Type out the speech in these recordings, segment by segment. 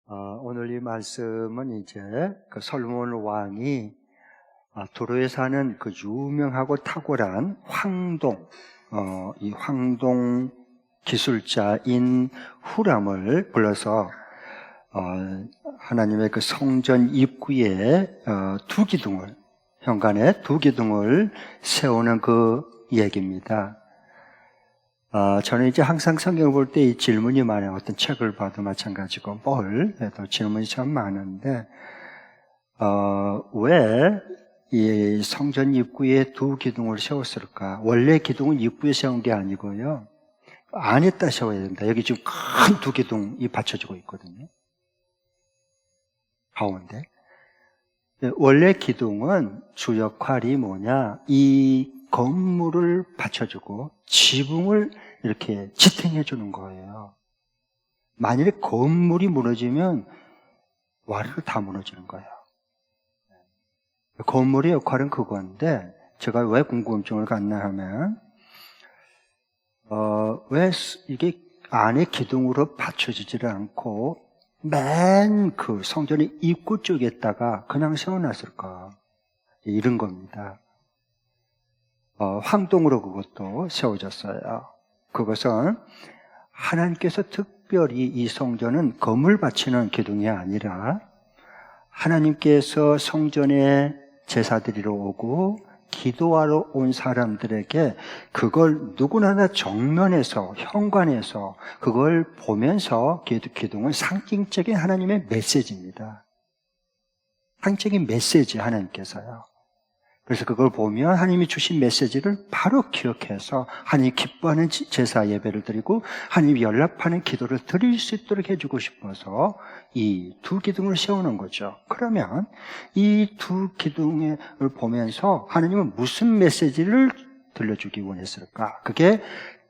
오늘 이 말씀은 이제 그 솔로몬 왕이 두로에 사는 그 유명하고 탁월한 이 황동 기술자인 후람을 불러서 하나님의 그 성전 입구에 현관에 두 기둥을 세우는 그 얘기입니다. 저는 이제 항상 성경을 볼 때 이 질문이 많아요. 어떤 책을 봐도 마찬가지고 뭘 해도 질문이 참 많은데 왜 이 성전 입구에 두 기둥을 세웠을까? 원래 기둥은 입구에 세운 게 아니고요, 안에다 세워야 된다. 여기 지금 큰 두 기둥이 받쳐지고 있거든요, 가운데. 원래 기둥은 주 역할이 뭐냐, 이 건물을 받쳐주고 지붕을 이렇게 지탱해 주는 거예요. 만일에 건물이 무너지면 와르르 다 무너지는 거예요. 건물의 역할은 그건데, 제가 왜 궁금증을 갖나 하면 왜 이게 안에 기둥으로 받쳐지지를 않고 맨 그 성전의 입구 쪽에다가 그냥 세워놨을까? 이런 겁니다. 황동으로 그것도 세워졌어요. 그것은 하나님께서 특별히 이 성전은 건물 바치는 기둥이 아니라 하나님께서 성전에 제사드리러 오고 기도하러 온 사람들에게 그걸 누구나 다 정면에서, 현관에서 그걸 보면서, 기둥은 상징적인 하나님의 메시지입니다. 상징적인 메시지, 하나님께서요. 그래서 그걸 보면 하나님이 주신 메시지를 바로 기억해서 하나님이 기뻐하는 제사 예배를 드리고 하나님이 연락하는 기도를 드릴 수 있도록 해주고 싶어서 이 두 기둥을 세우는 거죠. 그러면 이 두 기둥을 보면서 하나님은 무슨 메시지를 들려주기 원했을까? 그게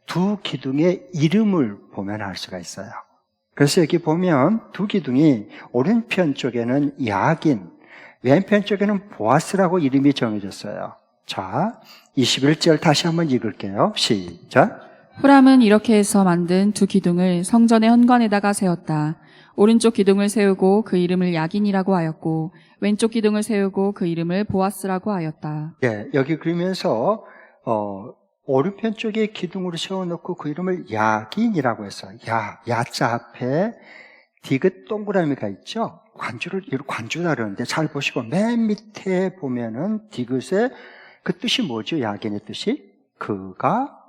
두 기둥의 이름을 보면 알 수가 있어요. 그래서 여기 보면 두 기둥이 오른편 쪽에는 야긴, 왼편 쪽에는 보아스라고 이름이 정해졌어요. 자, 21절 다시 한번 읽을게요. 시작. 후람은 이렇게 해서 만든 두 기둥을 성전의 현관에다가 세웠다. 오른쪽 기둥을 세우고 그 이름을 야긴이라고 하였고, 왼쪽 기둥을 세우고 그 이름을 보아스라고 하였다. 예, 여기 그러면서 오른편 쪽에 기둥으로 세워놓고 그 이름을 야긴이라고 했어요. 야자 앞에 디귿 동그라미가 있죠. 관주다 그러는데 잘 보시고 맨 밑에 보면은 디귿의 그 뜻이 뭐죠? 야긴의 뜻이? 그가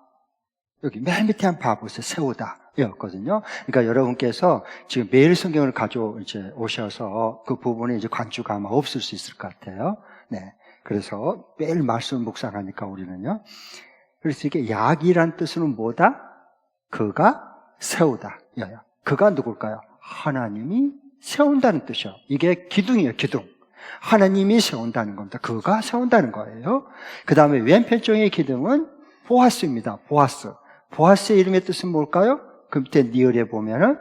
여기 맨 밑에 한번 봐보세요. 세우다 였거든요. 그러니까 여러분께서 지금 매일 성경을 이제 오셔서 그 부분에 이제 관주가 아마 없을 수 있을 것 같아요. 네. 그래서 매일 말씀을 묵상하니까 우리는요. 그래서 이게 약이란 뜻은 뭐다? 그가 세우다. 그가 누굴까요? 하나님이 세운다는 뜻이요. 이게 기둥이에요, 기둥. 하나님이 세운다는 겁니다. 그가 세운다는 거예요. 그 다음에 왼편 쪽의 기둥은 보아스입니다. 보아스. 보아스의 이름의 뜻은 뭘까요? 그 밑에 니을에 보면은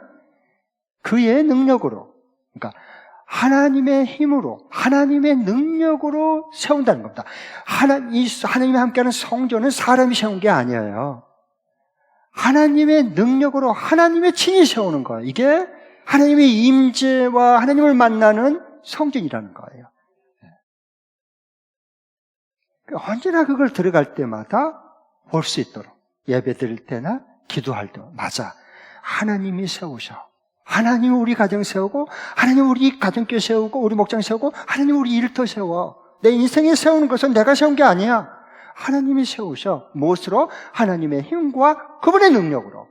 그의 능력으로, 그러니까 하나님의 힘으로, 하나님의 능력으로 세운다는 겁니다. 하나님이 함께하는 성전은 사람이 세운 게 아니에요. 하나님의 능력으로 하나님의 친히 세우는 거예요. 이게 하나님의 임재와 하나님을 만나는 성전이라는 거예요. 언제나 그걸 들어갈 때마다 볼 수 있도록, 예배 드릴 때나 기도할 때, 맞아, 하나님이 세우셔. 하나님이 우리 가정 세우고, 하나님이 우리 가정교회 세우고, 우리 목장 세우고, 하나님이 우리 일터 세워. 내 인생에 세우는 것은 내가 세운 게 아니야. 하나님이 세우셔. 무엇으로? 하나님의 힘과 그분의 능력으로.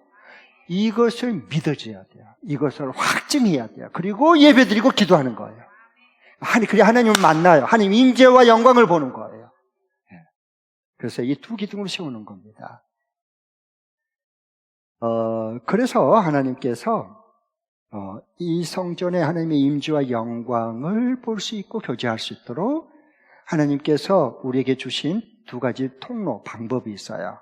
이것을 믿어줘야 돼요. 이것을 확증해야 돼요. 그리고 예배드리고 기도하는 거예요. 그래 하나님을 만나요. 하나님 임재와 영광을 보는 거예요. 그래서 이 두 기둥을 세우는 겁니다. 그래서 하나님께서 이 성전에 하나님의 임재와 영광을 볼 수 있고 교제할 수 있도록 하나님께서 우리에게 주신 두 가지 통로, 방법이 있어요.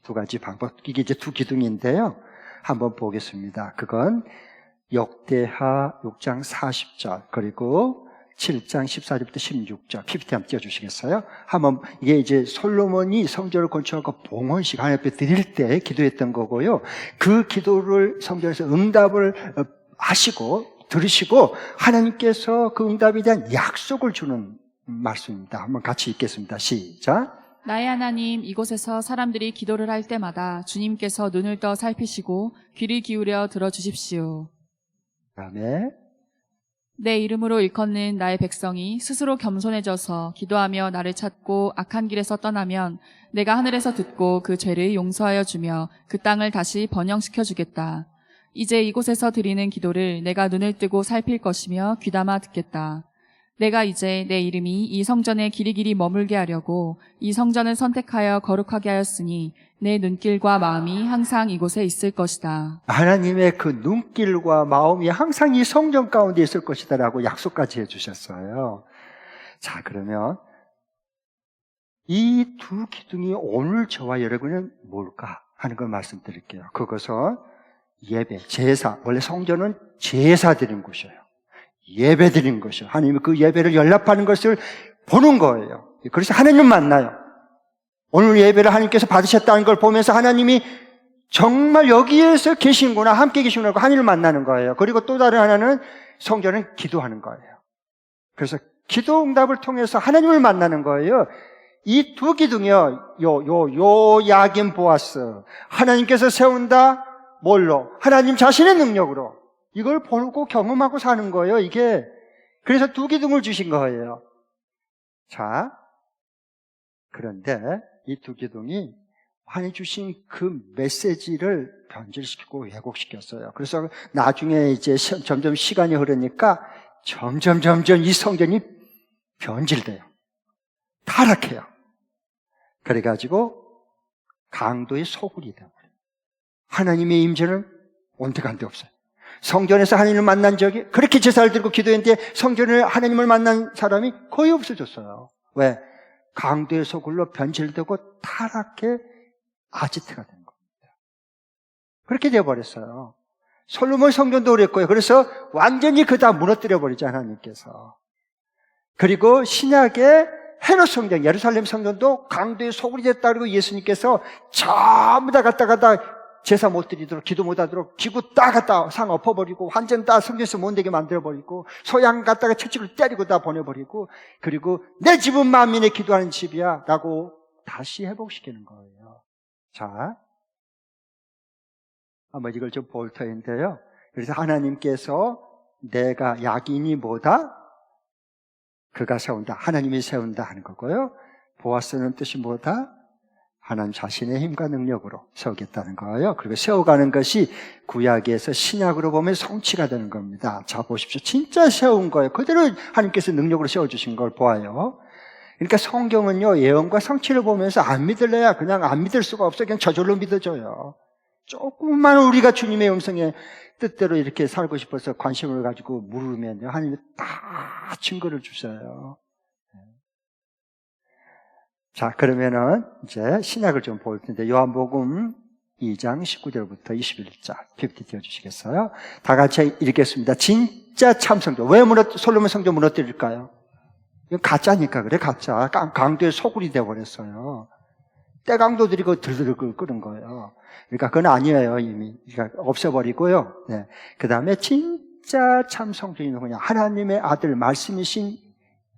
두 가지 방법, 이게 이제 두 기둥인데요. 한번 보겠습니다. 그건 역대하 6장 40절 그리고 7장 14절부터 16절 PPT 한번 띄워주시겠어요? 이게 이제 솔로몬이 성전을 건축하고 봉헌식 하나님 앞에 드릴 때 기도했던 거고요. 그 기도를 성전에서 응답을 하시고 들으시고 하나님께서 그 응답에 대한 약속을 주는 말씀입니다. 한번 같이 읽겠습니다. 시작. 나의 하나님, 이곳에서 사람들이 기도를 할 때마다 주님께서 눈을 떠 살피시고 귀를 기울여 들어주십시오. 그다음에 내 이름으로 일컫는 나의 백성이 스스로 겸손해져서 기도하며 나를 찾고 악한 길에서 떠나면 내가 하늘에서 듣고 그 죄를 용서하여 주며 그 땅을 다시 번영시켜 주겠다. 이제 이곳에서 드리는 기도를 내가 눈을 뜨고 살필 것이며 귀담아 듣겠다. 내가 이제 내 이름이 이 성전에 길이길이 머물게 하려고 이 성전을 선택하여 거룩하게 하였으니 내 눈길과 마음이 항상 이곳에 있을 것이다. 하나님의 그 눈길과 마음이 항상 이 성전 가운데 있을 것이다 라고 약속까지 해주셨어요. 자, 그러면 이 두 기둥이 오늘 저와 여러분은 뭘까 하는 걸 말씀드릴게요. 그것은 예배, 제사. 원래 성전은 제사 드리는 곳이에요. 예배 드리는 것이요. 하나님이 그 예배를 연락하는 것을 보는 거예요. 그래서 하나님 만나요. 오늘 예배를 하나님께서 받으셨다는 걸 보면서 하나님이 정말 여기에서 계신구나, 함께 계시구나 하고 하나님을 만나는 거예요. 그리고 또 다른 하나는 성전은 기도하는 거예요. 그래서 기도 응답을 통해서 하나님을 만나는 거예요. 이 두 기둥이요, 요 야긴 보아스. 하나님께서 세운다, 뭘로? 하나님 자신의 능력으로. 이걸 보고 경험하고 사는 거예요, 이게. 그래서 두 기둥을 주신 거예요. 자, 그런데 이 두 기둥이 하나님 주신 그 메시지를 변질시키고 왜곡시켰어요. 그래서 나중에 이제 점점 시간이 흐르니까 점점 이 성전이 변질돼요. 타락해요. 그래가지고 강도의 소굴이 되어버려요. 하나님의 임재는 온데간데 없어요. 성전에서 하나님을 만난 적이, 그렇게 제사를 드리고 기도했는데 성전에 하나님을 만난 사람이 거의 없어졌어요. 왜? 강도의 소굴로 변질되고 타락해 아지트가 된 겁니다. 그렇게 되어버렸어요. 솔로몬 성전도 그랬고요. 그래서 완전히 다 무너뜨려버리죠, 하나님께서. 그리고 신약의 헤롯 성전, 예루살렘 성전도 강도의 소굴이 됐다 그러고 예수님께서 전부 다 갖다가 제사 못 드리도록, 기도 못 하도록 기구 딱 갖다 상 엎어버리고 완전 다 성전에서 못 되게 만들어버리고 소양 갖다가 채찍을 때리고 다 보내버리고, 그리고 내 집은 만민의 기도하는 집이야 라고 다시 회복시키는 거예요. 자, 한번 이걸 좀 볼 터인데요. 그래서 하나님께서 내가 야긴이 뭐다? 그가 세운다. 하나님이 세운다 하는 거고요. 보아스는 뜻이 뭐다? 하나님 자신의 힘과 능력으로 세우겠다는 거예요. 그리고 세워가는 것이 구약에서 신약으로 보면 성취가 되는 겁니다. 자, 보십시오. 진짜 세운 거예요. 그대로 하나님께서 능력으로 세워주신 걸 보아요. 그러니까 성경은요, 예언과 성취를 보면서 안 믿을래야 그냥 안 믿을 수가 없어요. 그냥 저절로 믿어져요. 조금만 우리가 주님의 음성에 뜻대로 이렇게 살고 싶어서 관심을 가지고 물으면요, 하나님이 다 증거를 주셔요. 자, 그러면은 이제 신약을 좀 볼 텐데, 요한복음 2장 19절부터 21절 PPT 띄워주시겠어요? 다 같이 읽겠습니다. 진짜 참 성전. 왜 솔로몬 성전 무너뜨릴까요? 이건 가짜니까 그래, 가짜. 강도의 소굴이 되어버렸어요. 떼강도들이 그 들들 끓은 거예요. 그러니까 그건 아니에요, 이미. 그러니까 없애버리고요. 네. 그 다음에 진짜 참 성전이 누구냐? 하나님의 아들, 말씀이신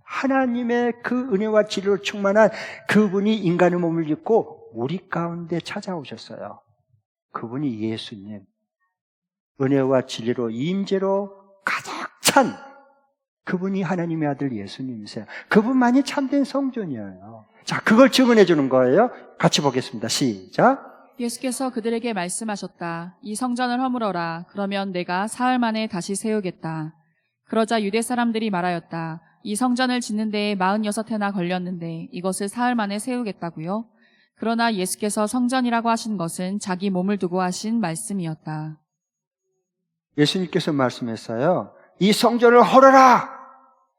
하나님의 그 은혜와 진리로 충만한 그분이 인간의 몸을 입고 우리 가운데 찾아오셨어요. 그분이 예수님. 은혜와 진리로 임재로 가득 찬 그분이 하나님의 아들 예수님이세요. 그분만이 참된 성전이에요. 자, 그걸 증언해 주는 거예요. 같이 보겠습니다. 시작. 예수께서 그들에게 말씀하셨다. 이 성전을 허물어라. 그러면 내가 사흘 만에 다시 세우겠다. 그러자 유대 사람들이 말하였다. 이 성전을 짓는 데에 46해나 걸렸는데 이것을 사흘 만에 세우겠다고요? 그러나 예수께서 성전이라고 하신 것은 자기 몸을 두고 하신 말씀이었다. 예수님께서 말씀했어요. 이 성전을 헐어라.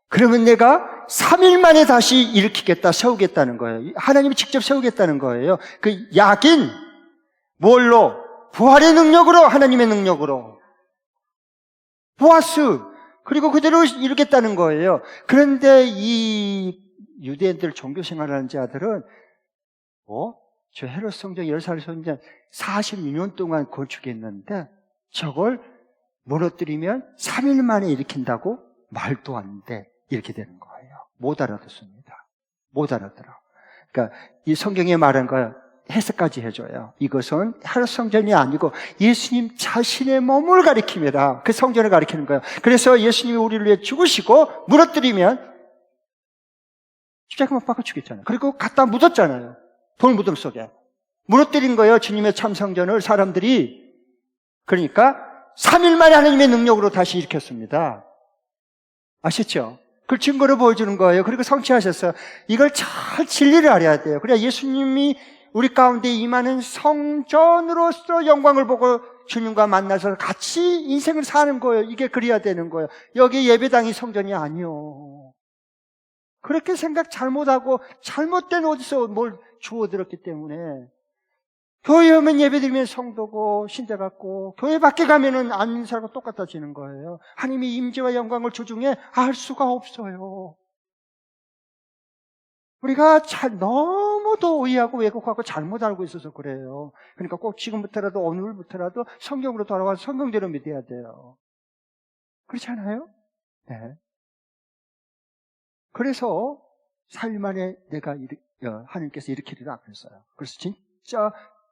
그러면 내가 3일 만에 다시 일으키겠다, 세우겠다는 거예요. 하나님이 직접 세우겠다는 거예요. 그 약인 뭘로? 부활의 능력으로, 하나님의 능력으로. 보아스. 그리고 그대로 이루겠다는 거예요. 그런데 이 유대인들 종교 생활하는 자들은 저 헤롯 성전, 예루살렘 성전 42년 동안 건축했는데 저걸 무너뜨리면 3일 만에 일으킨다고? 말도 안 돼. 이렇게 되는 거예요. 못 알아듣습니다. 못 알아들어. 그러니까 이 성경에 말한 거 해석까지 해줘요. 이것은 하루 성전이 아니고 예수님 자신의 몸을 가리킵니다. 그 성전을 가리키는 거예요. 그래서 예수님이 우리를 위해 죽으시고 무너뜨리면 십자가 못 박아 죽였잖아요. 그리고 갖다 묻었잖아요. 돌무덤 속에. 무너뜨린 거예요. 주님의 참 성전을 사람들이. 그러니까 3일 만에 하나님의 능력으로 다시 일으켰습니다. 아시죠? 그걸 증거로 보여주는 거예요. 그리고 성취하셨어요. 이걸 잘 진리를 알아야 돼요. 그래야 예수님이 우리 가운데 임하는 성전으로서 영광을 보고 주님과 만나서 같이 인생을 사는 거예요. 이게 그래야 되는 거예요. 여기 예배당이 성전이 아니요. 그렇게 생각 잘못하고 잘못된 어디서 뭘 주워들었기 때문에 교회 오면 예배드리면 성도고 신자 같고 교회 밖에 가면은 안 믿는 사람과 똑같아지는 거예요. 하나님의 임재와 영광을 주중에 알 수가 없어요. 우리가 너무도 오해하고 왜곡하고 잘못 알고 있어서 그래요. 그러니까 꼭 지금부터라도 오늘부터라도 성경으로 돌아와서 성경대로 믿어야 돼요. 그렇지 않아요? 네. 그래서 4일 만에 하나님께서 일으키리라 그랬어요. 그래서 진짜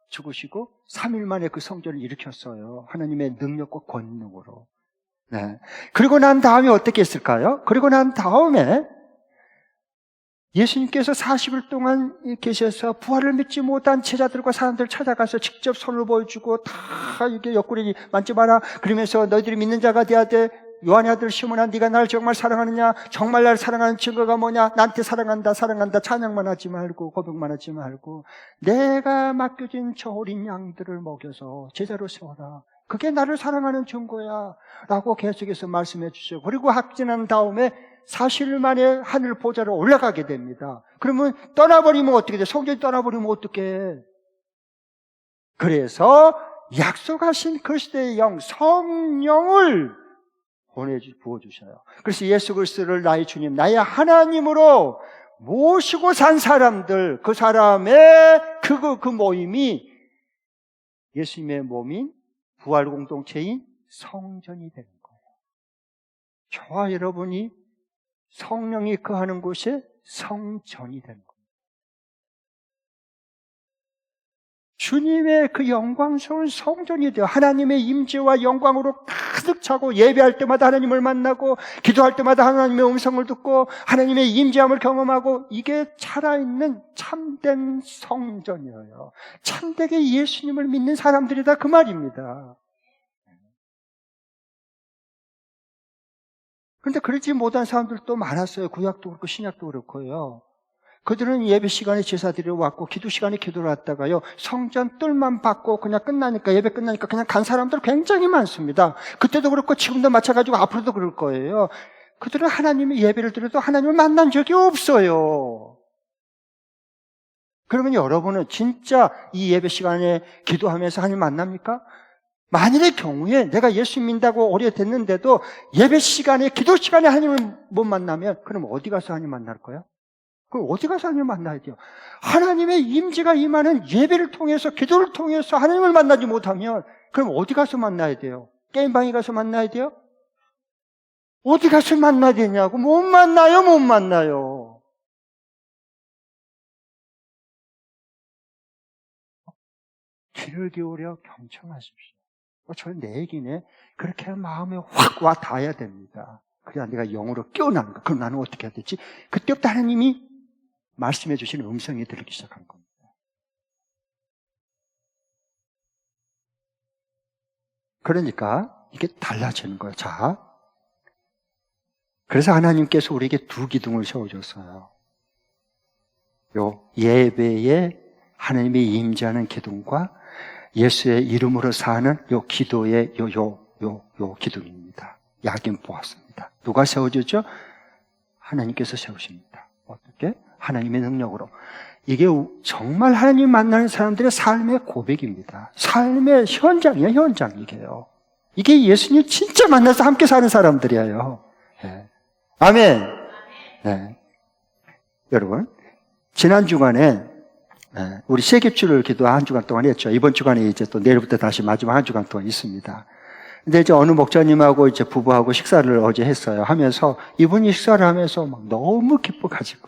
죽으시고 3일 만에 그 성전을 일으켰어요. 하나님의 능력과 권능으로. 네. 그리고 난 다음에 어떻게 했을까요? 그리고 난 다음에 예수님께서 40일 동안 계셔서 부활을 믿지 못한 제자들과 사람들 찾아가서 직접 손을 보여주고 다 이게 옆구리 만져봐라. 그러면서 너희들이 믿는 자가 돼야 돼. 요한의 아들 시몬아, 네가 나를 정말 사랑하느냐? 정말 나를 사랑하는 증거가 뭐냐? 나한테 사랑한다 찬양만 하지 말고 고백만 하지 말고 내가 맡겨진 저 어린 양들을 먹여서 제자로 세워라. 그게 나를 사랑하는 증거야 라고 계속해서 말씀해 주시고, 그리고 확진한 다음에 40일 만에 하늘 보좌로 올라가게 됩니다. 그러면 떠나버리면 어떻게 돼? 성전이 떠나버리면 어떻게? 그래서 약속하신 그 시대의 영 성령을 부어주셔요. 그래서 예수 그리스도를 나의 주님, 나의 하나님으로 모시고 산 사람들, 그 사람의 그 모임이 예수님의 몸인 부활 공동체인 성전이 되는 거예요. 저와 여러분이 성령이 거하는 곳에 성전이 되는 거예요. 주님의 그 영광스러운 성전이 되어 하나님의 임재와 영광으로 가득 차고 예배할 때마다 하나님을 만나고 기도할 때마다 하나님의 음성을 듣고 하나님의 임재함을 경험하고, 이게 살아있는 참된 성전이에요. 참되게 예수님을 믿는 사람들이다 그 말입니다. 그런데 그러지 못한 사람들도 많았어요. 구약도 그렇고 신약도 그렇고요. 그들은 예배 시간에 제사드리러 왔고 기도 시간에 기도를 했다가요, 성전 뜰만 받고 그냥 끝나니까, 예배 끝나니까 그냥 간 사람들 굉장히 많습니다. 그때도 그렇고 지금도 마찬가지고 앞으로도 그럴 거예요. 그들은 하나님의 예배를 드려도 하나님을 만난 적이 없어요. 그러면 여러분은 진짜 이 예배 시간에 기도하면서 하나님 만납니까? 만일의 경우에 내가 예수 믿는다고 오래됐는데도 예배 시간에 기도 시간에 하나님을 못 만나면 그럼 어디 가서 하나님 만날 거야? 그럼 어디 가서 하나님을 만나야 돼요? 하나님의 임재가 임하는 예배를 통해서, 기도를 통해서 하나님을 만나지 못하면 그럼 어디 가서 만나야 돼요? 게임방에 가서 만나야 돼요? 어디 가서 만나야 되냐고. 못 만나요. 귀를 기울여 경청하십시오. 저는 내 얘기네. 그렇게 마음에 확 와 닿아야 됩니다. 그래야 내가 영으로 깨어나는 거. 그럼 나는 어떻게 해야 되지? 그때부터 하나님이 말씀해 주시는 음성이 들리기 시작한 겁니다. 그러니까 이게 달라지는 거예요. 자, 그래서 하나님께서 우리에게 두 기둥을 세워줬어요. 요 예배에 하나님이 임재하는 기둥과 예수의 이름으로 사는 요 기도의 요 기둥입니다. 야긴 보았습니다. 누가 세워주죠? 하나님께서 세우십니다. 어떻게? 하나님의 능력으로. 이게 정말 하나님 만나는 사람들의 삶의 고백입니다. 삶의 현장이에요, 현장이게요. 이게 예수님 진짜 만나서 함께 사는 사람들이에요. 네. 아멘. 네. 여러분, 지난 주간에 우리 세귑주를 기도 한 주간 동안 했죠. 이번 주간에 이제 또 내일부터 다시 마지막 한 주간 동안 있습니다. 근데 이제 어느 목사님하고 이제 부부하고 식사를 어제 했어요. 하면서 이분이 식사를 하면서 막 너무 기뻐가지고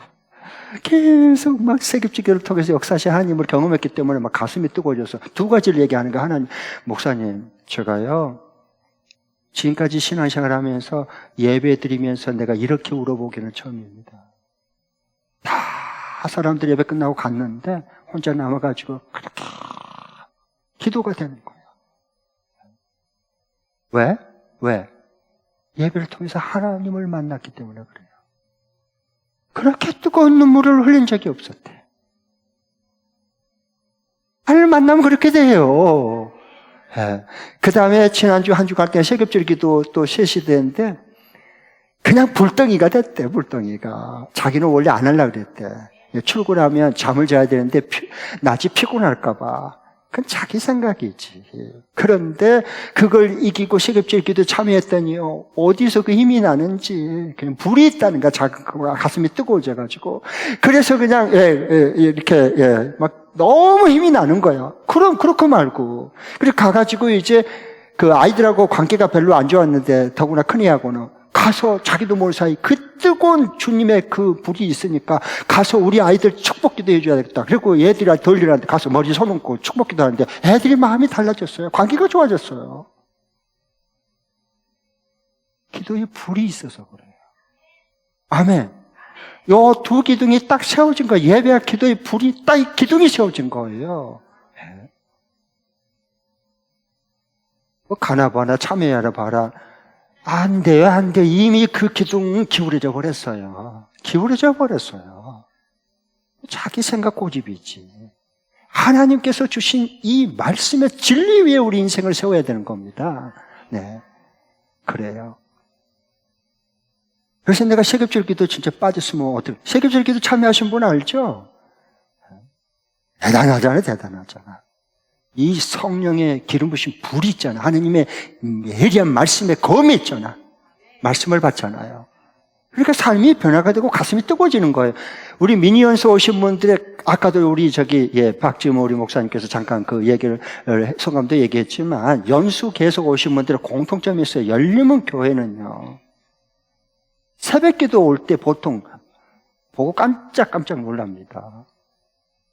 계속 막 세급지교를 통해서 역사하신 하나님을 경험했기 때문에 막 가슴이 뜨거워져서 두 가지를 얘기하는 거예요. 하나님, 목사님, 제가요, 지금까지 신앙생활 하면서 예배 드리면서 내가 이렇게 울어보기는 처음입니다. 다 사람들 예배 끝나고 갔는데 혼자 남아가지고 그렇게 기도가 되는 거예요. 왜? 왜? 예배를 통해서 하나님을 만났기 때문에 그래요. 그렇게 뜨거운 눈물을 흘린 적이 없었대. 하나님을 만나면 그렇게 돼요. 예. 그 다음에 지난주 한 주간 때 세급절 기도 또 실시되는데 그냥 불덩이가 됐대, 불덩이가. 자기는 원래 안 하려고 그랬대. 출근하면 잠을 자야 되는데 낮이 피곤할까봐. 그건 자기 생각이지. 그런데 그걸 이기고 세급절 기도 참여했더니요, 어디서 그 힘이 나는지, 그냥 불이 있다는가, 가슴이 뜨거워져가지고. 그래서 그냥, 이렇게, 막 너무 힘이 나는 거야. 그럼, 그렇고 말고. 그리고 가가지고 이제 그 아이들하고 관계가 별로 안 좋았는데, 더구나 큰이하고는. 가서 자기도 모르는 사이 그 뜨거운 주님의 그 불이 있으니까 가서 우리 아이들 축복기도 해줘야 되겠다. 그리고 애들이 돌리라는데 가서 머리 손얹고 축복기도 하는데 애들이 마음이 달라졌어요. 관계가 좋아졌어요. 기도에 불이 있어서 그래요. 아멘. 요 두 기둥이 딱 세워진 거예요. 예배와 기도의 불이 딱 이 기둥이 세워진 거예요. 뭐 가나봐라 참여하라 봐라. 안 돼요, 안 돼요. 이미 그 기둥은 기울어져 버렸어요. 기울어져 버렸어요. 자기 생각 고집이지. 하나님께서 주신 이 말씀의 진리 위에 우리 인생을 세워야 되는 겁니다. 네. 그래요. 그래서 내가 세급절 기도 진짜 빠졌으면 어떻게, 세급절 기도 참여하신 분 알죠? 대단하잖아요, 대단하잖아. 이 성령의 기름 부신 불이 있잖아. 하느님의 예리한 말씀에 검이 있잖아. 말씀을 받잖아요. 그러니까 삶이 변화가 되고 가슴이 뜨거워지는 거예요. 우리 미니언스 오신 분들의, 아까도 우리 박지금 우리 목사님께서 잠깐 그 얘기를, 성감도 얘기했지만, 연수 계속 오신 분들의 공통점이 있어요. 열림은 교회는요, 새벽 기도 올 때 보통 보고 깜짝깜짝 놀랍니다.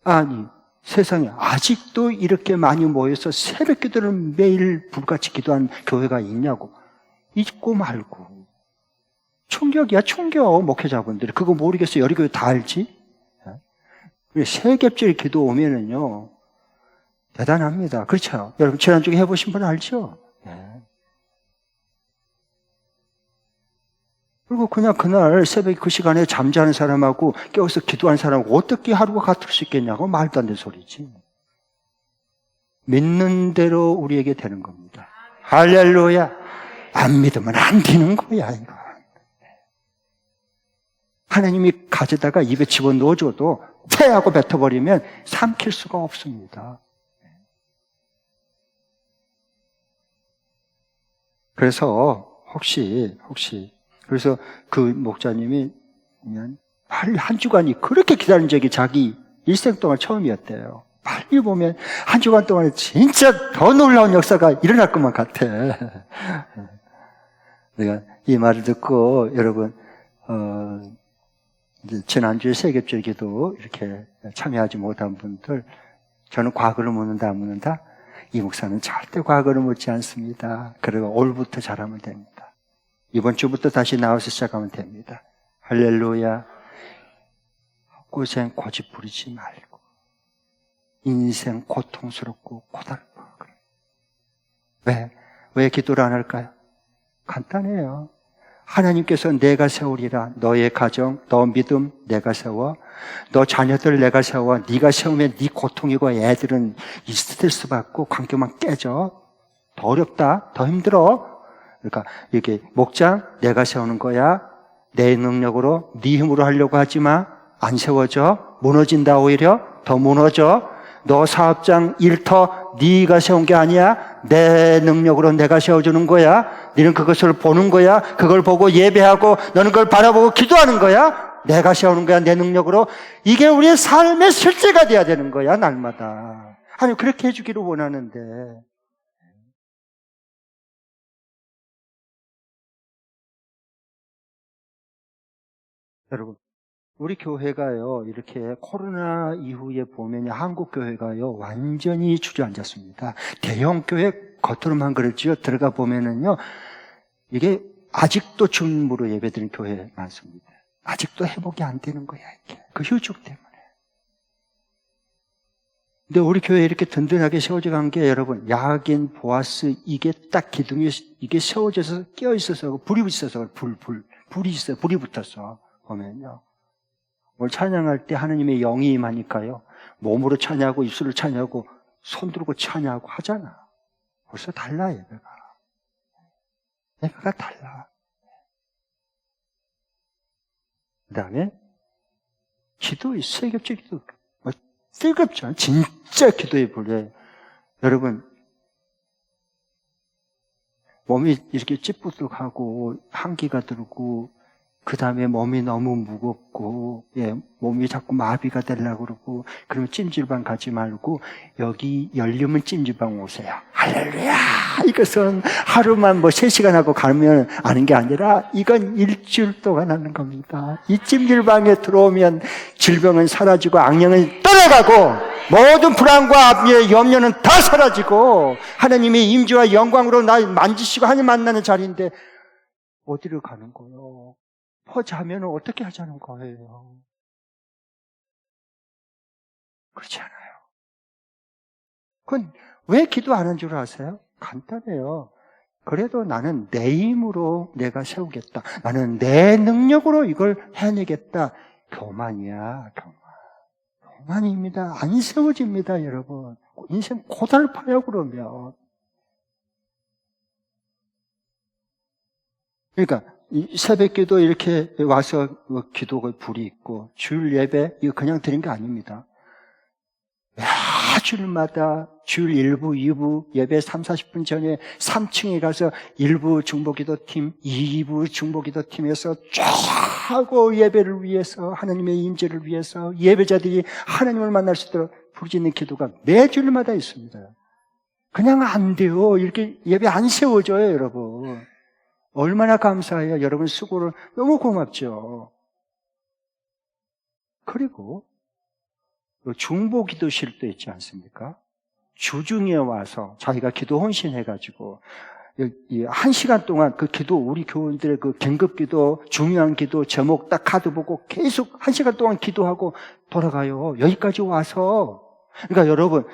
아니, 세상에 아직도 이렇게 많이 모여서 새벽 기도를 매일 불같이 기도하는 교회가 있냐고. 있고 말고. 충격이야, 충격. 목회자분들이. 그거 모르겠어요. 여러 교회 다 알지? 세겹절 기도 오면은요, 대단합니다. 그렇죠? 여러분, 지난주에 해보신 분 알죠? 그리고 그냥 그날 새벽 그 시간에 잠자는 사람하고 깨워서 기도하는 사람하고 어떻게 하루가 같을 수 있겠냐고 말도 안 되는 소리지. 믿는 대로 우리에게 되는 겁니다. 할렐루야. 안 믿으면 안 되는 거야, 이거. 하나님이 가져다가 입에 집어넣어줘도 퇴하고 뱉어버리면 삼킬 수가 없습니다. 그래서 그래서 그 목사님이 한 주간이 그렇게 기다린 적이 자기 일생 동안 처음이었대요. 빨리 보면 한 주간 동안에 진짜 더 놀라운 역사가 일어날 것만 같아. 내가 이 말을 듣고 여러분, 이제 지난주에 세겹절 기도 이렇게 참여하지 못한 분들, 저는 과거를 묻는다, 안 묻는다? 이 목사는 절대 과거를 묻지 않습니다. 그리고 올부터 잘하면 됩니다. 이번 주부터 다시 나와서 시작하면 됩니다. 할렐루야. 고생 고집 부리지 말고 인생 고통스럽고 고달퍼. 왜 기도를 안 할까요? 간단해요. 하나님께서 내가 세우리라. 너의 가정, 너 믿음 내가 세워. 너 자녀들 내가 세워. 네가 세우면 네 고통이고 애들은 이 스트레스 받고 관계만 깨져. 더 어렵다. 더 힘들어. 그러니까 이게 목장 내가 세우는 거야. 내 능력으로 네 힘으로 하려고 하지 마. 안 세워져. 무너진다. 오히려 더 무너져. 너 사업장 일터 네가 세운 게 아니야. 내 능력으로 내가 세워주는 거야. 너는 그것을 보는 거야. 그걸 보고 예배하고 너는 그걸 바라보고 기도하는 거야. 내가 세우는 거야. 내 능력으로. 이게 우리의 삶의 실제가 돼야 되는 거야. 날마다. 하나님 그렇게 해주기를 원하는데 여러분, 우리 교회가요, 이렇게 코로나 이후에 보면 한국 교회가요, 완전히 주저앉았습니다. 대형 교회 겉으로만 그렇지요. 들어가 보면은요, 이게 아직도 줌으로 예배드리는 교회 많습니다. 아직도 회복이 안 되는 거야, 이게. 그 휴직 때문에. 근데 우리 교회 이렇게 든든하게 세워져 간 게 여러분, 야긴, 보아스, 이게 딱 기둥이, 이게 세워져서 끼어 있어서, 불이 있어서, 불이 있어요. 불이 붙었어. 보면요. 오늘 찬양할 때 하나님의 영이 임하니까요. 몸으로 찬양하고, 입술로 찬양하고, 손 들고 찬양하고 하잖아. 벌써 달라, 예배가. 예배가 달라. 그 다음에, 기도, 세겹적 기도. 뜨겁죠. 진짜 기도의 불에. 여러분, 몸이 이렇게 찌뿌둥하고, 한기가 들고, 그 다음에 몸이 너무 무겁고, 몸이 자꾸 마비가 되려고 그러고, 그러면 찜질방 가지 말고, 여기 열리면 찜질방 오세요. 할렐루야! 이것은 하루만 3시간 하고 가면 아는 게 아니라, 이건 일주일 동안 하는 겁니다. 이 찜질방에 들어오면 질병은 사라지고, 악령은 떠나가고, 모든 불안과 염려는 다 사라지고, 하나님의 임재와 영광으로 날 만지시고 하나님 만나는 자리인데, 어디로 가는 거예요? 자면 어떻게 하자는 거예요? 그렇지 않아요. 그건 왜 기도 안 한 줄 아세요? 간단해요. 그래도 나는 내 힘으로 내가 세우겠다. 나는 내 능력으로 이걸 해내겠다. 교만이야, 교만. 교만입니다. 안 세워집니다, 여러분. 인생 고달파요, 그러면. 그러니까, 이 새벽 기도 이렇게 와서 기도가 불이 있고, 주일 예배, 이거 그냥 드린 게 아닙니다. 주일마다 주일 1부, 2부 예배 3, 40분 전에 3층에 가서 1부 중보기도팀, 2부 중보기도팀에서 쫙 예배를 위해서, 하나님의 임재를 위해서 예배자들이 하나님을 만날 수 있도록 부르짖는 기도가 매 주일마다 있습니다. 그냥 안 돼요. 이렇게 예배 안 세워져요, 여러분. 얼마나 감사해요. 여러분 수고를 너무 고맙죠. 그리고 중보 기도실 때 있지 않습니까? 주중에 와서 자기가 기도 헌신해가지고 1시간 동안 그 기도, 우리 교원들의 그 긴급 기도, 중요한 기도, 제목 딱 카드 보고 계속 1시간 동안 기도하고 돌아가요. 여기까지 와서. 그러니까 여러분,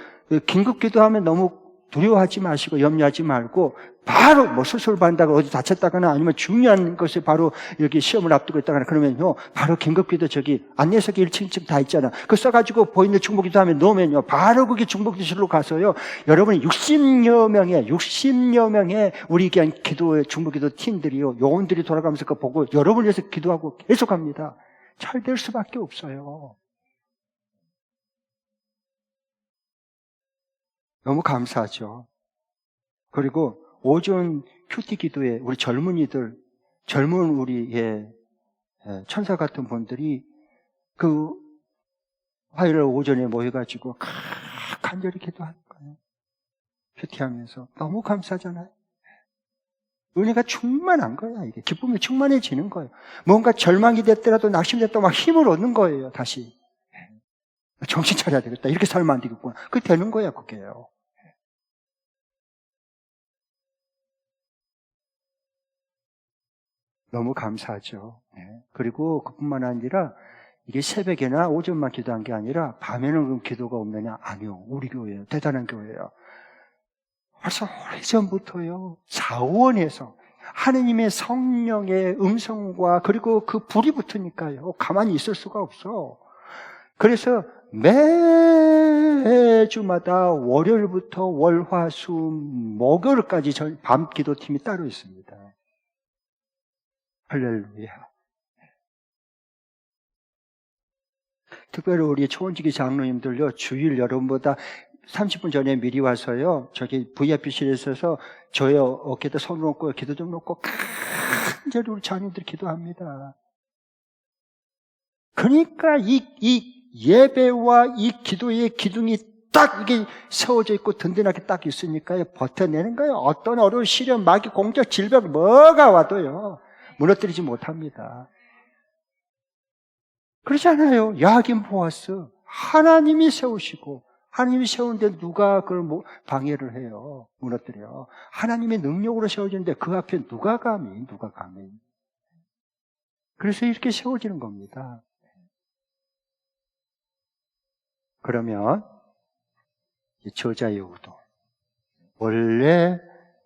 긴급 기도하면 너무 두려워하지 마시고 염려하지 말고 바로 수술 받는다고 어디 다쳤다거나 아니면 중요한 것에 바로 여기 시험을 앞두고 있다거나 그러면요 바로 긴급기도 저기 안내석에 1층, 2층 다 있잖아. 그거 써가지고 보이는 중보기도 하면 놓으면요 바로 그게 중보기도실로 가서요 여러분이 60여 명의 우리 귀한 기도의 중보기도 팀들이요 요원들이 돌아가면서 그거 보고 여러분을 위해서 기도하고 계속합니다. 잘 될 수밖에 없어요. 너무 감사하죠. 그리고 오전 큐티 기도에 우리 젊은이들, 젊은 우리의 천사 같은 분들이 그 화요일 오전에 모여가지고 간절히 기도하는 거예요. 큐티하면서. 너무 감사하잖아요. 은혜가 충만한 거야, 이게. 기쁨이 충만해지는 거예요. 뭔가 절망이 됐더라도 낙심됐다고 막 힘을 얻는 거예요, 다시. 정신 차려야 되겠다. 이렇게 살면 안 되겠구나. 그게 되는 거야, 그게요. 너무 감사하죠. 그리고 그뿐만 아니라 이게 새벽에나 오전만 기도한 게 아니라 밤에는 기도가 없느냐? 아니요. 우리 교회예요. 대단한 교회예요. 벌써 오래전부터요. 자원에서 하느님의 성령의 음성과 그리고 그 불이 붙으니까요. 가만히 있을 수가 없어. 그래서 매주마다 월요일부터 월, 화, 수, 목요일까지 밤 기도팀이 따로 있습니다. 할렐루야. 특별히 우리 초원지기 장로님들요, 주일 여러분보다 30분 전에 미리 와서요, 저기 VIP실에 있어서 저의 어깨에다 손 놓고 기도 좀 놓고 간절히 우리 장로님들 기도합니다. 그러니까 이 예배와 이 기도의 기둥이 딱 이게 세워져 있고 든든하게 딱 있으니까요, 버텨내는 거예요. 어떤 어려운 시련, 마귀, 공격, 질병, 뭐가 와도요, 무너뜨리지 못합니다. 그렇잖아요. 야긴 보아스. 하나님이 세우시고, 하나님이 세우는데 누가 그걸 방해를 해요? 무너뜨려. 하나님의 능력으로 세워지는데 그 앞에 누가 감히. 그래서 이렇게 세워지는 겁니다. 그러면 저자의 의도. 원래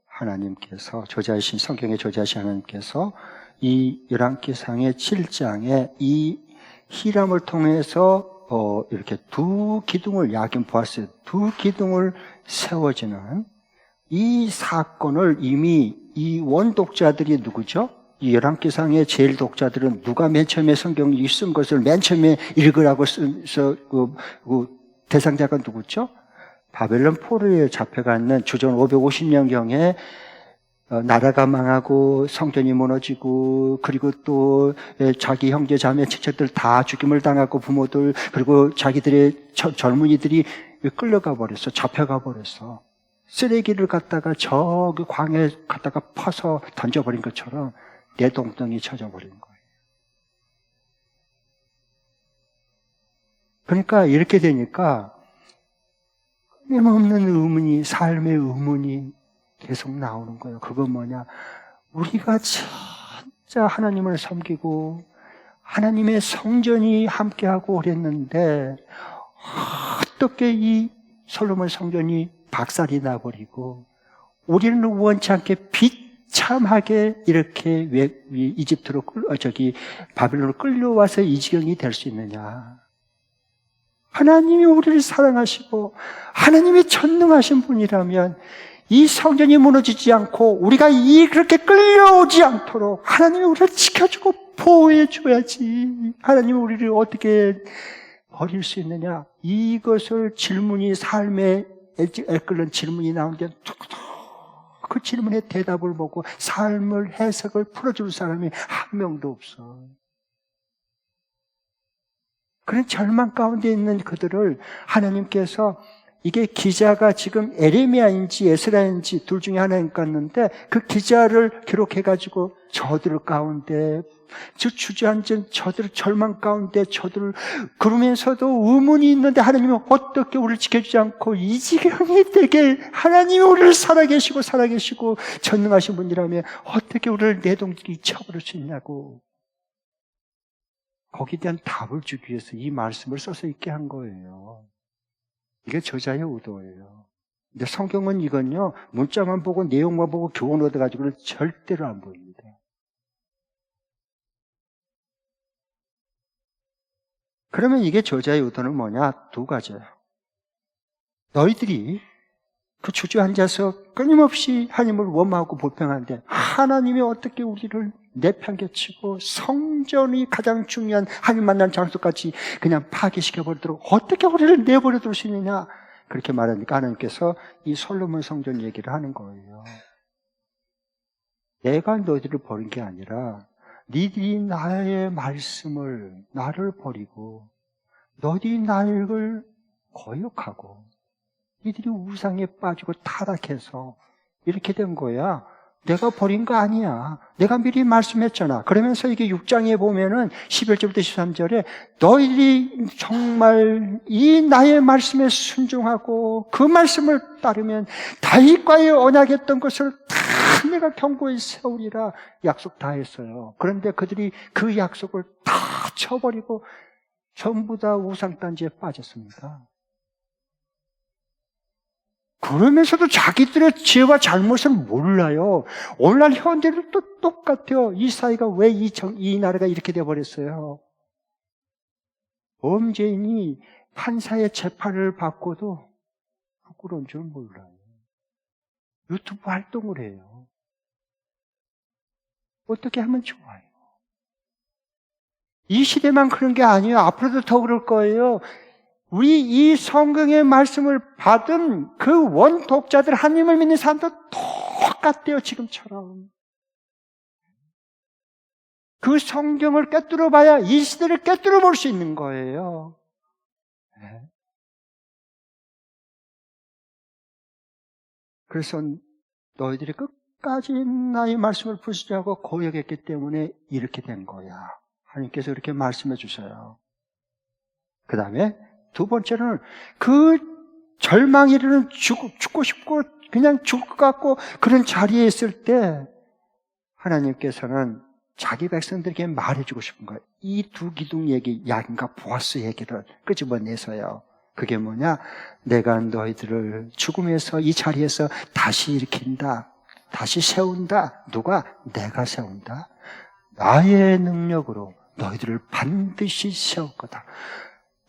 하나님께서 저자이신 성경의 저자이신 하나님께서 이 열왕기상의 7장에 이 히람을 통해서 이렇게 두 기둥을 야긴 보았어요. 두 기둥을 세워지는 이 사건을 이미 이 원독자들이 누구죠? 이 열왕기상의 제일 독자들은 누가 맨 처음에 성경을 쓴 것을 맨 처음에 읽으라고 써서 대상자가 누구죠? 바벨론 포로에 잡혀가 있는 주전 550년경에 나라가 망하고 성전이 무너지고 그리고 또 자기 형제 자매 친척들 다 죽임을 당하고 부모들 그리고 자기들의 젊은이들이 끌려가 버렸어. 잡혀가 버렸어. 쓰레기를 갖다가 저기 광야에 갖다가 퍼서 던져버린 것처럼 내동댕이 쳐져버린 거예요. 그러니까 이렇게 되니까 끊임없는 의문이, 삶의 의문이 계속 나오는 거예요. 그건 뭐냐? 우리가 진짜 하나님을 섬기고 하나님의 성전이 함께하고 그랬는데 어떻게 이 솔로몬 성전이 박살이 나버리고 우리는 원치 않게 비참하게 이렇게 이집트로 바빌론으로 끌려와서 이 지경이 될 수 있느냐? 하나님이 우리를 사랑하시고 하나님이 전능하신 분이라면 이 성전이 무너지지 않고 우리가 그렇게 끌려오지 않도록 하나님이 우리를 지켜주고 보호해줘야지. 하나님이 우리를 어떻게 버릴 수 있느냐? 이것을 질문이 삶에 애끓는 질문이 나오는데 그 질문에 대답을 보고 삶을 해석을 풀어줄 사람이 한 명도 없어. 그런 절망 가운데 있는 그들을 하나님께서 이게 기자가 지금 에레미야인지 에스라인지 둘 중에 하나인 것 같는데 그 기자를 기록해가지고 저들 가운데 주저앉은 저들 절망 가운데 저들 그러면서도 의문이 있는데 하나님이 어떻게 우리를 지켜주지 않고 이 지경이 되게 하나님이 우리를 살아계시고 전능하신 분이라면 어떻게 우리를 내동댕이 쳐버릴 수 있냐고 거기에 대한 답을 주기 위해서 이 말씀을 써서 있게 한 거예요. 이게 저자의 의도예요. 근데 성경은 이건요, 문자만 보고 내용만 보고 교훈 얻어가지고는 절대로 안 보입니다. 그러면 이게 저자의 의도는 뭐냐? 두 가지예요. 너희들이 그 주저앉아서 끊임없이 하나님을 원망하고 불평하는데 하나님이 어떻게 우리를 내팽개치고 성전이 가장 중요한 하나님 만난 장소까지 그냥 파괴시켜버리도록 어떻게 우리를 내버려 둘 수 있느냐 그렇게 말하니까 하나님께서 이 솔로몬 성전 얘기를 하는 거예요. 내가 너희들을 버린 게 아니라 니들이 나의 말씀을 나를 버리고 너희들이 나를 거역하고 니들이 우상에 빠지고 타락해서 이렇게 된 거야. 내가 버린 거 아니야. 내가 미리 말씀했잖아. 그러면서 이게 6장에 보면은 11절부터 13절에 너희들이 정말 이 나의 말씀에 순종하고 그 말씀을 따르면 다윗과의 언약했던 것을 다 내가 경고히 세우리라 약속 다 했어요. 그런데 그들이 그 약속을 다 쳐버리고 전부 다 우상단지에 빠졌습니다. 그러면서도 자기들의 죄와 잘못을 몰라요. 오늘날 현대는 또 똑같아요. 이 사회가 왜 이 나라가 이렇게 돼버렸어요. 범죄인이 판사의 재판을 받고도 부끄러운 줄 몰라요. 유튜브 활동을 해요. 어떻게 하면 좋아요? 이 시대만 그런 게 아니에요. 앞으로도 더 그럴 거예요. 우리 이 성경의 말씀을 받은 그 원독자들, 하나님을 믿는 사람도 똑같대요, 지금처럼. 그 성경을 꿰뚫어 봐야 이 시대를 꿰뚫어 볼 수 있는 거예요. 네. 그래서 너희들이 끝까지 나의 말씀을 부수지 않고 거역했기 때문에 이렇게 된 거야. 하나님께서 이렇게 말씀해 주셔요. 그 다음에 두 번째는 그 절망 이르는 죽고 싶고 그냥 죽을 것 같고 그런 자리에 있을 때 하나님께서는 자기 백성들에게 말해주고 싶은 거예요. 이 두 기둥 얘기, 야긴과 보아스 얘기를 끄집어내서요. 그게 뭐냐? 내가 너희들을 죽음에서 이 자리에서 다시 일으킨다. 다시 세운다. 누가? 내가 세운다. 나의 능력으로 너희들을 반드시 세울 거다.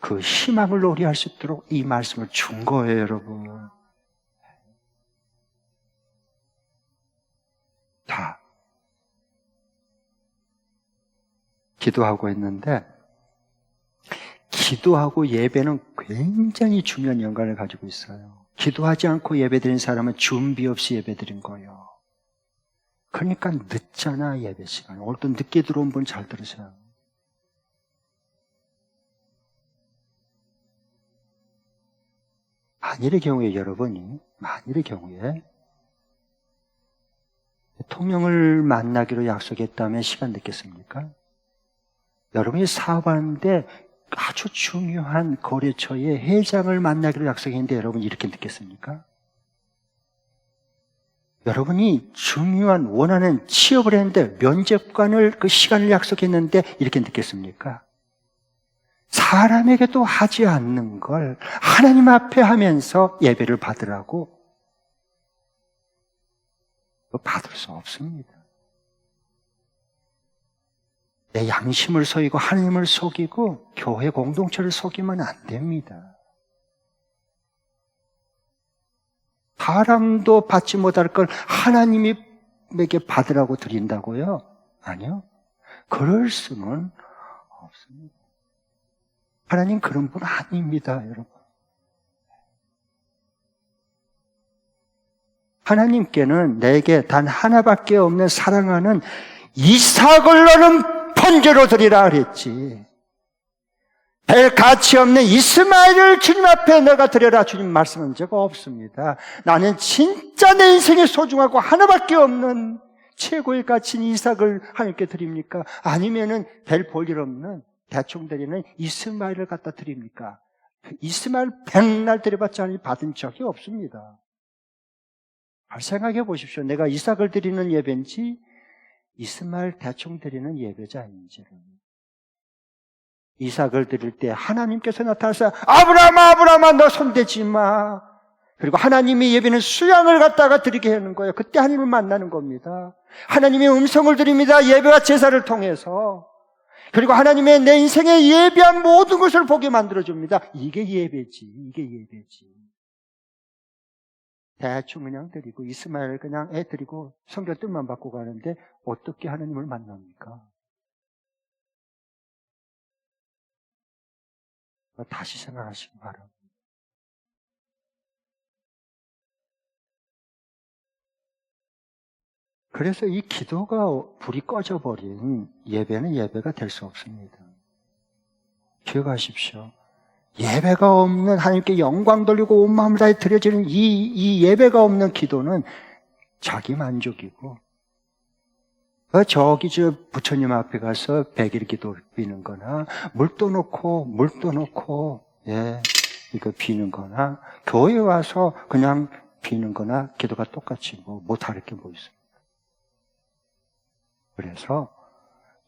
그 희망을 노래할 수 있도록 이 말씀을 준 거예요, 여러분. 다 기도하고 있는데 기도하고 예배는 굉장히 중요한 연관을 가지고 있어요. 기도하지 않고 예배드린 사람은 준비 없이 예배드린 거예요. 그러니까 늦잖아, 예배 시간. 오늘 또 늦게 들어온 분 잘 들으세요. 만일의 경우에 여러분이 만일의 경우에 대통령을 만나기로 약속했다면 시간 늦겠습니까? 여러분이 사업하는데 아주 중요한 거래처의 회장을 만나기로 약속했는데 여러분이 이렇게 늦겠습니까? 여러분이 중요한 원하는 취업을 했는데 면접관을 그 시간을 약속했는데 이렇게 늦겠습니까? 사람에게도 하지 않는 걸 하나님 앞에 하면서 예배를 받으라고 받을 수 없습니다. 내 양심을 속이고 하나님을 속이고 교회 공동체를 속이면 안 됩니다. 사람도 받지 못할 걸 하나님에게 받으라고 드린다고요? 아니요. 그럴 수는 없습니다. 하나님 그런 분 아닙니다, 여러분. 하나님께는 내게 단 하나밖에 없는 사랑하는 이삭을 너는 번제로 드리라 그랬지. 별 가치 없는 이스마엘을 주님 앞에 내가 드려라 주님 말씀한 적 없습니다. 나는 진짜 내 인생에 소중하고 하나밖에 없는 최고의 가치인 이삭을 하나님께 드립니까? 아니면은 별 볼 일 없는 대충 드리는 이스마엘을 갖다 드립니까? 이스마엘 100날 드려봤자 받은 적이 없습니다. 잘 생각해 보십시오. 내가 이삭을 드리는 예배인지 이스마엘 대충 드리는 예배자인지를. 이삭을 드릴 때 하나님께서 나타나서 아브라함아 너 손대지 마. 그리고 하나님의 예배는 수양을 갖다가 드리게 하는 거예요. 그때 하나님을 만나는 겁니다. 하나님의 음성을 드립니다. 예배와 제사를 통해서. 그리고 하나님의 내 인생에 예배한 모든 것을 보게 만들어줍니다. 이게 예배지. 이게 예배지. 대충 그냥 드리고 이스마엘 그냥 애 드리고 성경 뜻만 받고 가는데 어떻게 하나님을 만납니까? 다시 생각하시기 바랍니다. 그래서 이 기도가 불이 꺼져버린 예배는 예배가 될 수 없습니다. 기억하십시오. 예배가 없는 하나님께 영광 돌리고 온 마음을 다해 드려지는 이 예배가 없는 기도는 자기 만족이고 저기 저 부처님 앞에 가서 백일 기도 비는 거나 물도 놓고 이거 비는 거나 교회 와서 그냥 비는 거나 기도가 똑같이 뭐 다를 게 뭐 있습니까? 그래서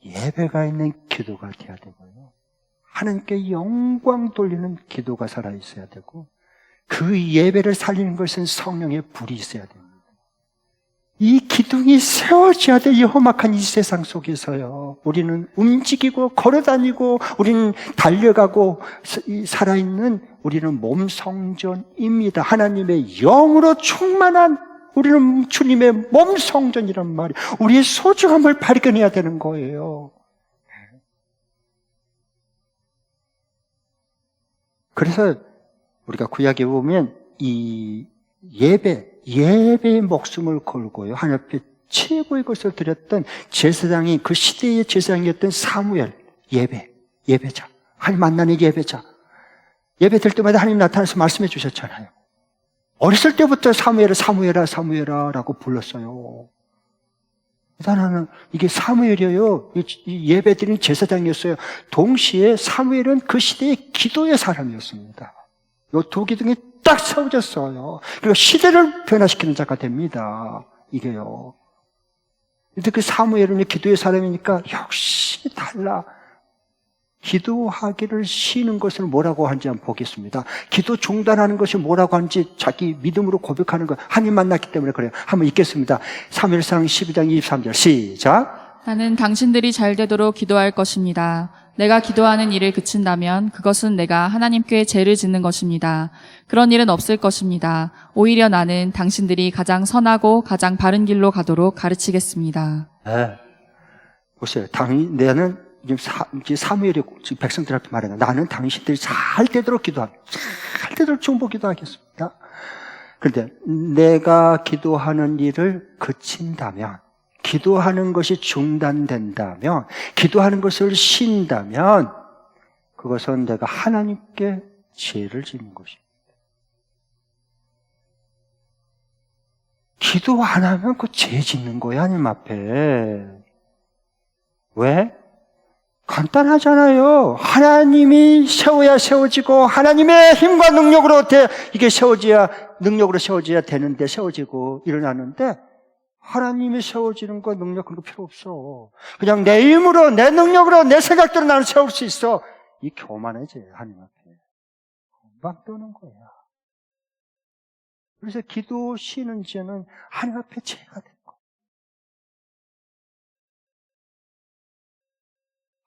예배가 있는 기도가 돼야 되고요. 하나님께 영광 돌리는 기도가 살아있어야 되고 그 예배를 살리는 것은 성령의 불이 있어야 됩니다. 이 기둥이 세워져야 돼. 이 험악한 이 세상 속에서요. 우리는 움직이고 걸어다니고 우리는 달려가고 살아있는 우리는 몸 성전입니다. 하나님의 영으로 충만한 우리는 주님의 몸 성전이란 말이에요. 우리의 소중함을 발견해야 되는 거예요. 그래서 우리가 구약에 보면 이 예배의 목숨을 걸고요. 하나님 앞에 최고의 것을 드렸던 제사장이 그 시대의 제사장이었던 사무엘, 예배자. 하나님 만나는 예배자. 예배 될 때마다 하나님 나타나서 말씀해 주셨잖아요. 어렸을 때부터 사무엘아 라고 불렀어요. 대단한, 이게 사무엘이에요. 이 예배드린 제사장이었어요. 동시에 사무엘은 그 시대의 기도의 사람이었습니다. 이 두 기둥이 딱 세워졌어요. 그리고 시대를 변화시키는 자가 됩니다. 이게요. 근데 그 사무엘은 기도의 사람이니까 역시 달라. 기도하기를 쉬는 것을 뭐라고 하는지 한번 보겠습니다. 기도 중단하는 것이 뭐라고 하는지 자기 믿음으로 고백하는 것, 하나님 만났기 때문에 그래요. 한번 읽겠습니다. 사무엘상 12장 23절 시작. 나는 당신들이 잘 되도록 기도할 것입니다. 내가 기도하는 일을 그친다면 그것은 내가 하나님께 죄를 짓는 것입니다. 그런 일은 없을 것입니다. 오히려 나는 당신들이 가장 선하고 가장 바른 길로 가도록 가르치겠습니다. 네. 보세요. 나는 지금 사무엘이 지금 백성들한테 말해요. 나는 당신들이 잘 되도록 잘 되도록 중보 기도하겠습니다. 그런데 내가 기도하는 일을 그친다면, 기도하는 것이 중단된다면, 기도하는 것을 쉰다면 그것은 내가 하나님께 죄를 짓는 것입니다. 기도 안 하면 그 죄 짓는 거야, 하나님 앞에. 왜? 간단하잖아요. 하나님이 세워야 세워지고 하나님의 힘과 능력으로 이게 능력으로 세워져야 되는데 세워지고 일어나는데 하나님이 세워지는 거 능력 그런 거 필요 없어. 그냥 내 힘으로 내 능력으로 내 생각대로 나는 세울 수 있어. 이 교만해져요. 하나님 앞에. 금방 떠는 거야. 그래서 기도 쉬는 죄는 하나님 앞에 죄가 돼.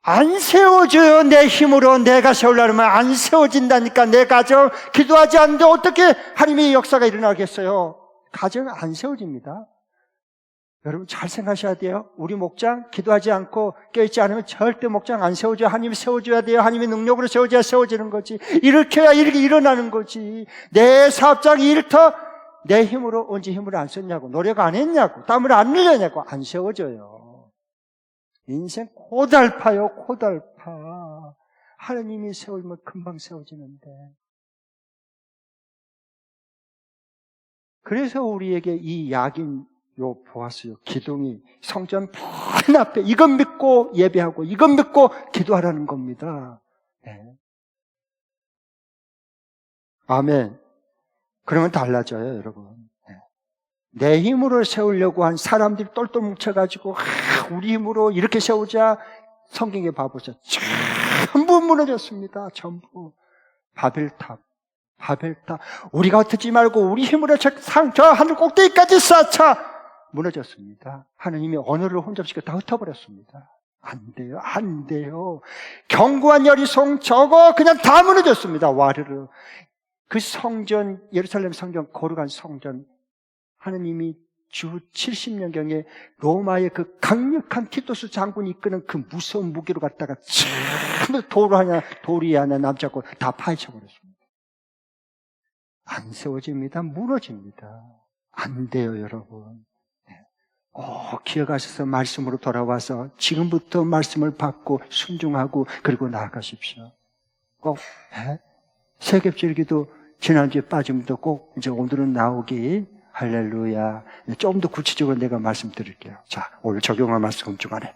안 세워져요. 내 힘으로 내가 세우려면 안 세워진다니까. 내 가정 기도하지 않는데 어떻게 하나님의 역사가 일어나겠어요? 가정 안 세워집니다. 여러분 잘 생각하셔야 돼요. 우리 목장 기도하지 않고 깨어있지 않으면 절대 목장 안 세워져요. 하나님이 세워줘야 돼요. 하나님의 능력으로 세워져야 세워지는 거지. 일으켜야 이렇게 일어나는 거지. 내 사업장 일터 내 힘으로 언제 힘을 안 썼냐고, 노력 안 했냐고, 땀을 안 흘렸냐고, 안 세워져요. 인생 고달파요, 고달파. 하나님이 세우면 금방 세워지는데. 그래서 우리에게 이 약인 요 보았어요. 기둥이 성전 문 앞에 이것 믿고 예배하고 이것 믿고 기도하라는 겁니다. 네. 아멘. 그러면 달라져요, 여러분. 내 힘으로 세우려고 한 사람들이 똘똘 뭉쳐가지고 우리 힘으로 이렇게 세우자. 성경에 봐보세요. 전부 무너졌습니다. 전부. 바벨탑. 우리가 흩지 말고 우리 힘으로 저 하늘 꼭대기까지 쌓자. 무너졌습니다. 하나님이 언어를 혼잡시켜 다 흩어버렸습니다. 안 돼요. 견고한 여리송 저거 그냥 다 무너졌습니다. 와르르. 그 성전, 예루살렘 성전, 거룩한 성전, 하나님이 주 70년경에 로마의 그 강력한 티토스 장군이 이끄는 그 무서운 무기로 갖다가 전부 돌이 하나 남지 않고 다 파헤쳐버렸습니다. 안 세워집니다. 무너집니다. 안 돼요, 여러분. 기억하셔서 말씀으로 돌아와서 지금부터 말씀을 받고 순종하고 그리고 나아가십시오. 꼭 세겹절기도 지난주에 빠짐도 꼭 이제 오늘은 나오기. 할렐루야. 좀 더 구체적으로 내가 말씀드릴게요. 자, 오늘 적용한 말씀 중간에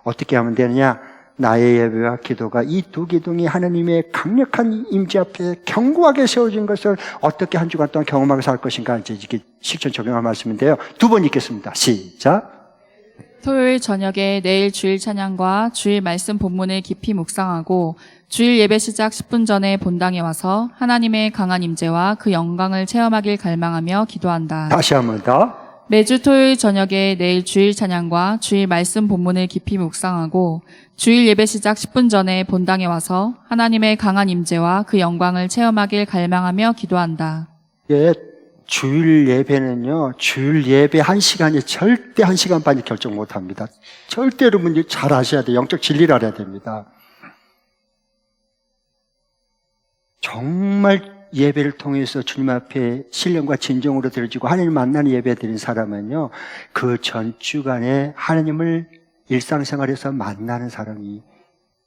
어떻게 하면 되느냐? 나의 예배와 기도가 이 두 기둥이 하나님의 강력한 임재 앞에 견고하게 세워진 것을 어떻게 한 주간 동안 경험하게 살 것인가, 이제 이게 실천 적용한 말씀인데요. 두 번 읽겠습니다. 시작. 토요일 저녁에 내일 주일 찬양과 주일 말씀 본문을 깊이 묵상하고 주일 예배 시작 10분 전에 본당에 와서 하나님의 강한 임재와 그 영광을 체험하길 갈망하며 기도한다. 다시 한 번 더. 매주 토요일 저녁에 내일 주일 찬양과 주일 말씀 본문을 깊이 묵상하고 주일 예배 시작 10분 전에 본당에 와서 하나님의 강한 임재와 그 영광을 체험하길 갈망하며 기도한다. 예, 주일 예배는요, 주일 예배 1시간이 절대 1시간 반이 결정 못 합니다. 절대 여러분이 잘 아셔야 돼요. 영적 진리를 알아야 됩니다. 정말 예배를 통해서 주님 앞에 신령과 진정으로 드려지고 하나님 만나는 예배 드린 사람은요, 그 전 주간에 하나님을 일상생활에서 만나는 사람이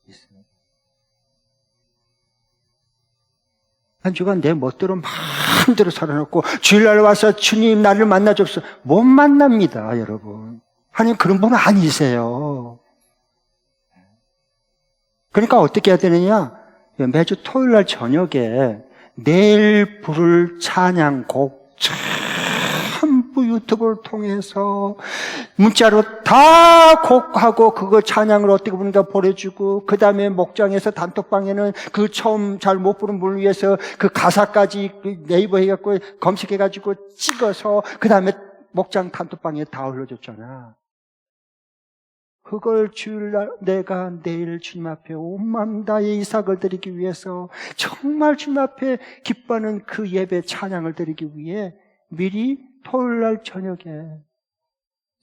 있어요. 한 주간 내 멋대로 마음대로 살아놓고 주일날 와서 주님 나를 만나줍시오. 못 만납니다, 여러분. 하나님 그런 분 아니세요. 그러니까 어떻게 해야 되느냐? 매주 토요일 날 저녁에 내일 부를 찬양곡 전부 유튜브를 통해서 문자로 다 곡하고 그거 찬양을 어떻게 부르는가 보내주고, 그 다음에 목장에서 단톡방에는 그 처음 잘 못 부른 분을 위해서 그 가사까지 네이버 해갖고 검색해가지고 찍어서 그 다음에 목장 단톡방에 다 올려줬잖아. 그걸 주일날 내가 내일 주님 앞에 온 마음 다해 이삭을 드리기 위해서, 정말 주님 앞에 기뻐하는 그 예배 찬양을 드리기 위해 미리 토요일날 저녁에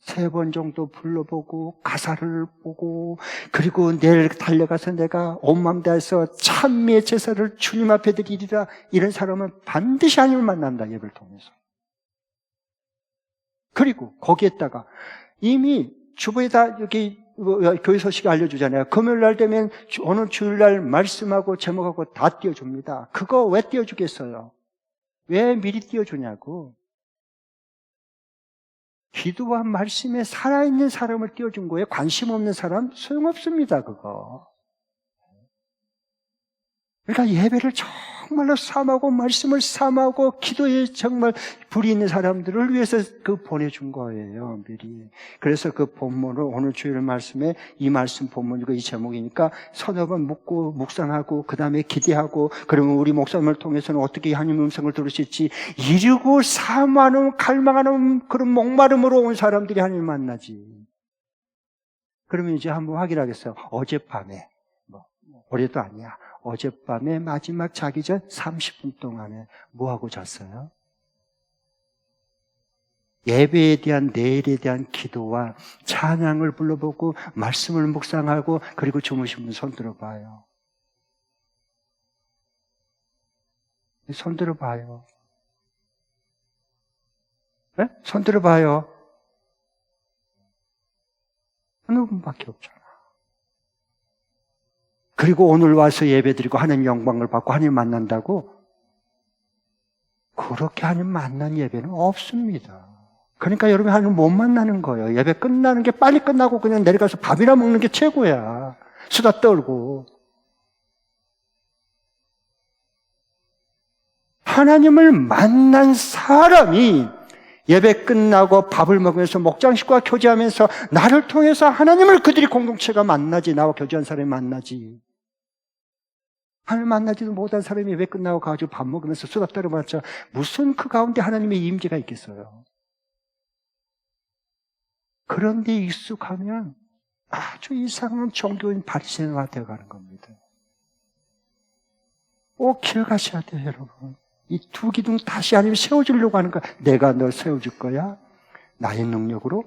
3번 정도 불러보고 가사를 보고, 그리고 내일 달려가서 내가 온 마음 다해서 찬미의 제사를 주님 앞에 드리리라, 이런 사람은 반드시 하나님을 만난다, 예배를 통해서. 그리고 거기에다가 이미 주부에다 여기 교회 소식 알려주잖아요. 금요일날 되면 오늘 주일날 말씀하고 제목하고 다 띄워줍니다. 그거 왜 띄워주겠어요? 왜 미리 띄워주냐고. 기도와 말씀에 살아있는 사람을 띄워준 거예요. 관심 없는 사람 소용없습니다, 그거. 그러니까 예배를 정말로 삼하고 말씀을 삼하고 기도에 정말 불이 있는 사람들을 위해서 그 보내준 거예요, 미리. 그래서 그 본문을 오늘 주일 말씀에 이 말씀 본문이고 이 제목이니까 서너 번 묻고 묵상하고 그 다음에 기대하고, 그러면 우리 목사님을 통해서는 어떻게 하나님 음성을 들을 수 있지, 이루고 사모하는 갈망하는 그런 목마름으로 온 사람들이 하나님 만나지. 그러면 이제 한번 확인하겠어요. 어젯밤에, 올해도 아니야, 어젯밤에 마지막 자기 전 30분 동안에 뭐하고 잤어요? 예배에 대한, 내일에 대한 기도와 찬양을 불러보고 말씀을 묵상하고, 그리고 주무신 분 손 들어봐요. 손 들어봐요. 네? 손 들어봐요. 어느 분밖에 없잖아. 그리고 오늘 와서 예배드리고 하나님 영광을 받고 하나님 만난다고? 그렇게 하나님 만난 예배는 없습니다. 그러니까 여러분 하나님 못 만나는 거예요. 예배 끝나는 게 빨리 끝나고 그냥 내려가서 밥이나 먹는 게 최고야. 수다 떨고. 하나님을 만난 사람이 예배 끝나고 밥을 먹으면서 목장식구와 교제하면서 나를 통해서 하나님을 그들이 공동체가 만나지, 나와 교제한 사람이 만나지. 하나님 만나지도 못한 사람이 예배 끝나고 가지고 밥 먹으면서 수다 떨어봤자 무슨 그 가운데 하나님의 임재가 있겠어요. 그런데 익숙하면 아주 이상한 종교인 바리새인화 되어가는 겁니다. 꼭 기억하셔야 돼요, 여러분. 이 두 기둥 다시 하나님 세워주려고 하는 거야. 내가 널 세워줄 거야, 나의 능력으로.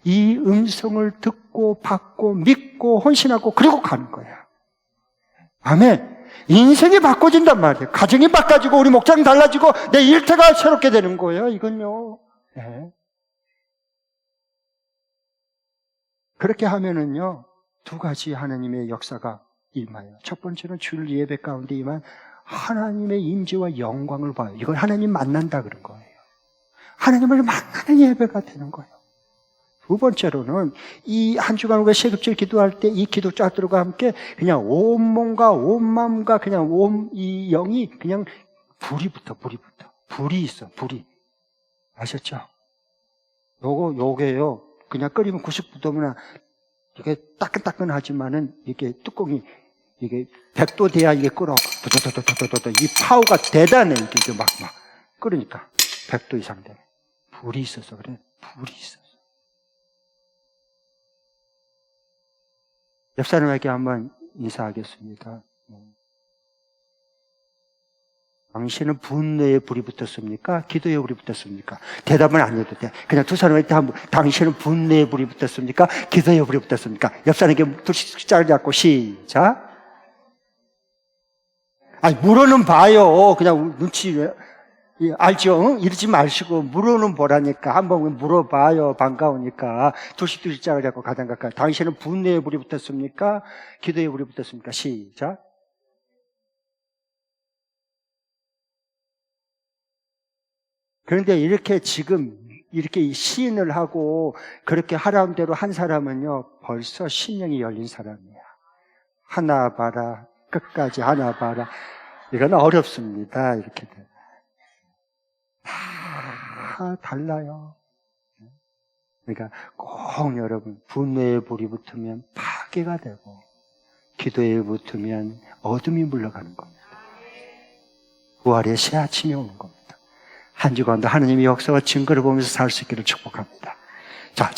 이 음성을 듣고 받고 믿고 헌신하고 그리고 가는 거야. 아멘. 인생이 바꿔진단 말이에요. 가정이 바꿔지고 우리 목장이 달라지고 내 일터가 새롭게 되는 거예요, 이건요. 네. 그렇게 하면은요, 두 가지 하나님의 역사가 임해요. 첫 번째는 주일 예배 가운데 임한 하나님의 임재와 영광을 봐요. 이걸 하나님 만난다 그런 거예요. 하나님을 만나는 예배가 되는 거예요. 두 번째로는 이 한 주간 우리가 세급절 기도할 때 이 기도 짝들과 함께 그냥 온 몸과 온 마음과 그냥 온 이 영이 그냥 불이 붙어. 불이 있어, 불이. 아셨죠? 요게요. 그냥 끓이면 99도면 이게 따끈따끈하지만은 이게 뚜껑이 이게 100도 돼야 이게 끓어. 도도도도도도도 이 파워가 대단해. 이게 막 끓으니까 100도 이상 되네. 불이 있어서 그래. 불이 있어서. 옆 사람에게 한번 인사하겠습니다. 당신은 분노에 불이 붙었습니까? 기도에 불이 붙었습니까? 대답은 안 해도 돼. 그냥 두 사람한테 한번, 당신은 분노에 불이 붙었습니까? 기도에 불이 붙었습니까? 옆 사람에게 둘씩 짝을 잡고 시작. 아니, 물어는 봐요. 그냥 눈치 알죠? 응? 이러지 마시고 물어는 보라니까. 한번 물어봐요. 반가우니까. 둘씩 짝을 잡고 가장 가까이. 당신은 분노에 불이 붙었습니까? 기도에 불이 붙었습니까? 시작. 그런데 이렇게 지금 이렇게 시인을 하고 그렇게 하라는 대로 한 사람은요, 벌써 심령이 열린 사람이야. 하나 봐라, 끝까지 하나 봐라. 이건 어렵습니다. 이렇게 돼. 다 달라요. 그러니까 꼭 여러분, 분노에 불이 붙으면 파괴가 되고, 기도에 붙으면 어둠이 물러가는 겁니다. 부활의 새 아침이 오는 겁니다. 한 주간도 하나님의 역사와 증거를 보면서 살 수 있기를 축복합니다. 자,